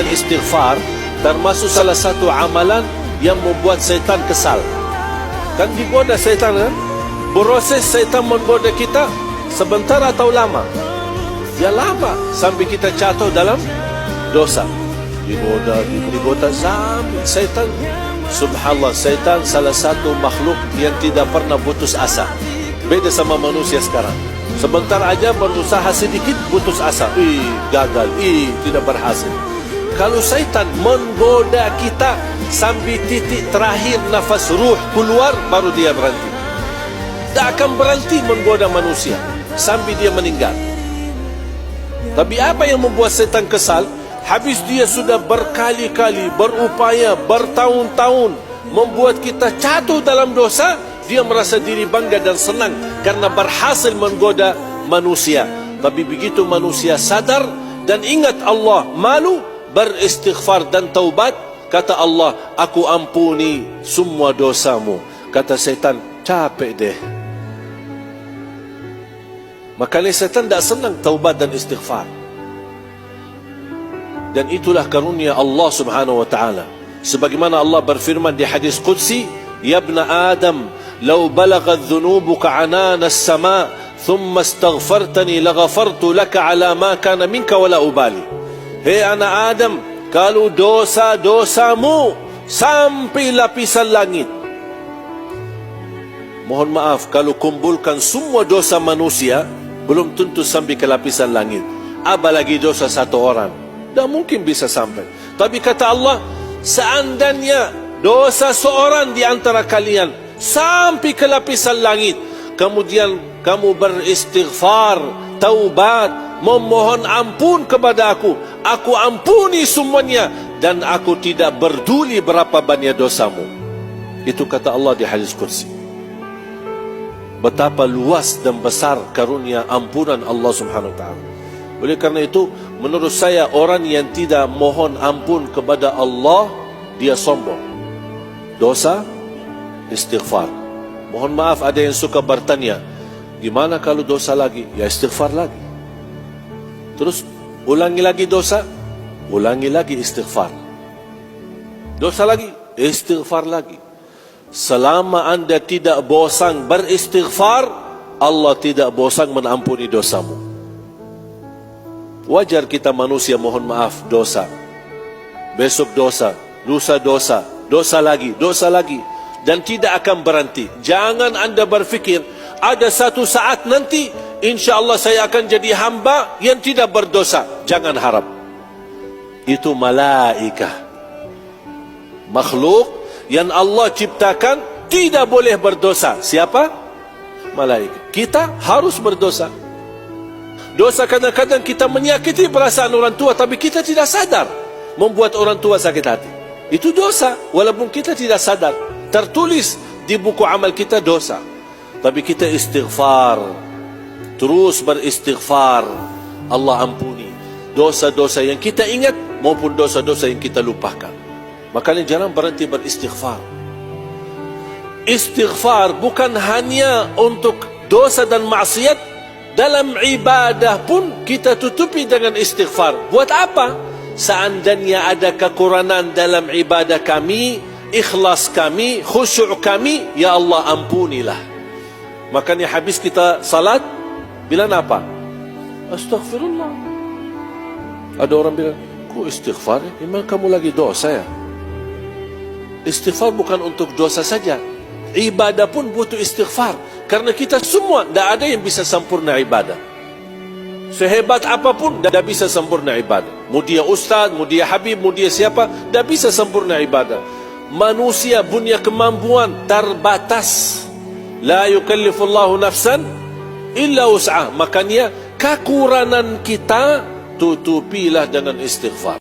dan istighfar termasuk salah satu amalan yang membuat syaitan kesal. Kan digoda syaitan kan? Proses syaitan menggoda kita sebentar atau lama? Ya lama, sampai kita jatuh dalam dosa. Digoda sampai syaitan. Subhanallah, syaitan salah satu makhluk yang tidak pernah putus asa. Beda sama manusia sekarang. Sebentar aja berusaha sedikit putus asa. Gagal, tidak berhasil. Kalau syaitan menggoda kita sampai titik terakhir nafas ruh keluar, baru dia berhenti. Tak akan berhenti menggoda manusia sampai dia meninggal. Tapi apa yang membuat syaitan kesal? Habis dia sudah berkali-kali berupaya, bertahun-tahun membuat kita jatuh dalam dosa, dia merasa diri bangga dan senang karena berhasil menggoda manusia. Tapi begitu manusia sadar dan ingat Allah, malu, beristighfar dan taubat, kata Allah, aku ampuni semua dosamu. Kata syaitan, capek deh. Makanya syaitan tak senang taubat dan istighfar. Dan itulah karunia Allah subhanahu wa ta'ala. Sebagaimana Allah berfirman di hadis Qudsi, Ya ibna Adam, law balaghat dhunubuka anana as-sama, thumma astaghfartani laghafartu laka ala ma kana minka wala ubali. Hei anak Adam, kalau dosa-dosamu sampai lapisan langit. Mohon maaf, kalau kumpulkan semua dosa manusia, belum tentu sampai ke lapisan langit. Apalagi dosa satu orang. Tak mungkin bisa sampai. Tapi kata Allah, seandainya dosa seorang di antara kalian sampai ke lapisan langit, kemudian kamu beristighfar, taubat, memohon ampun kepada aku ampuni semuanya, dan aku tidak peduli berapa banyak dosamu. Itu kata Allah di hadis Qudsi. Betapa luas dan besar karunia ampunan Allah subhanahu wa ta'ala. Oleh kerana itu, menurut saya, orang yang tidak mohon ampun kepada Allah, dia sombong. Dosa, istighfar. Mohon maaf, ada yang suka bertanya, gimana kalau dosa lagi? Ya istighfar lagi. Terus ulangi lagi dosa, ulangi lagi istighfar. Dosa lagi, istighfar lagi. Selama anda tidak bosan beristighfar, Allah tidak bosan mengampuni dosamu. Wajar kita manusia mohon maaf dosa, besok dosa, lusa dosa, dosa lagi, dan tidak akan berhenti. Jangan anda berfikir ada satu saat nanti insya-Allah saya akan jadi hamba yang tidak berdosa. Jangan harap. Itu malaikah, makhluk yang Allah ciptakan tidak boleh berdosa. Siapa? Malaikat. Kita harus berdosa. Dosa kadang-kadang kita menyakiti perasaan orang tua, tapi kita tidak sadar, membuat orang tua sakit hati. Itu dosa, walaupun kita tidak sadar. Tertulis di buku amal kita dosa. Tapi kita istighfar, terus beristighfar, Allah ampuni dosa-dosa yang kita ingat maupun dosa-dosa yang kita lupakan. Makanya jangan berhenti beristighfar. Istighfar bukan hanya untuk dosa dan maksiat. Dalam ibadah pun kita tutupi dengan istighfar. Buat apa? Seandainya ada kekurangan dalam ibadah kami, ikhlas kami, khusyuk kami, ya Allah ampunilah. Makanya habis kita salat, bilang apa? Astaghfirullah. Ada orang bilang, kok istighfar? Memang kamu lagi dosa ya? Istighfar bukan untuk dosa saja. Ibadah pun butuh istighfar. Karena kita semua, tidak ada yang bisa sempurna ibadah. Sehebat apapun, tidak bisa sempurna ibadah. Mau dia ustaz, mau dia habib, mau dia siapa, tidak bisa sempurna ibadah. Manusia punya kemampuan terbatas. La yukallifullahu nafsan illa wus'ah. Makanya kekurangan kita tutupilah dengan istighfar.